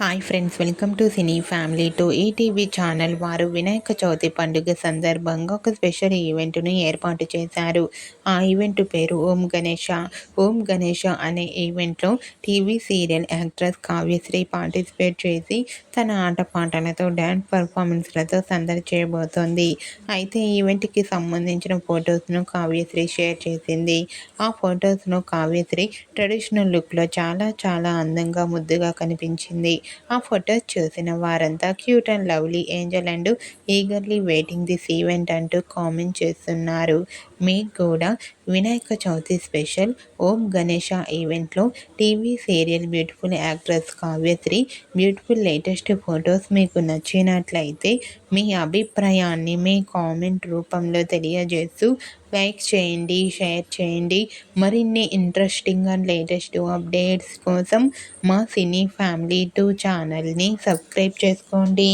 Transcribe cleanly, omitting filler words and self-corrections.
Hi friends, welcome to cine family to ETV channel వారు వినాయక చవితి పండుగ సందర్భంగా ఒక స్పెషల్ ఈవెంట్ను ఏర్పాటు చేశారు. ఆ ఈవెంట్ పేరు ఓం గణేష. ఓం గణేష అనే ఈవెంట్లో TV serial actress Kavyasri participate చేసి తన ఆటపాటలతో డ్యాన్స్ పర్ఫార్మెన్స్లతో సందడి చేయబోతోంది. అయితే ఈవెంట్కి సంబంధించిన ఫొటోస్ను కావ్యశ్రీ షేర్ చేసింది. ఆ ఫొటోస్ను కావ్యశ్రీ ట్రెడిషనల్ లుక్లో చాలా చాలా అందంగా ముద్దుగా కనిపించింది. ఆ ఫొటోస్ చూసిన వారంతా cute and lovely Angel and eagerly waiting this event అంటూ కామెంట్ చేస్తున్నారు. మీకు కూడా వినాయక చవితి స్పెషల్ ఓం గణేష ఈవెంట్లో TV serial beautiful actress Kavyasri beautiful latest photos మీకు నచ్చినట్లయితే మీ అభిప్రాయాన్ని మీ కామెంట్ రూపంలో తెలియజేస్తూ లైక్ చేయండి, షేర్ చేయండి. మరిన్ని ఇంట్రెస్టింగ్ అండ్ లేటెస్ట్ అప్డేట్స్ కోసం మా సినీ ఫ్యామిలీ 2 ఛానల్ని సబ్స్క్రైబ్ చేసుకోండి.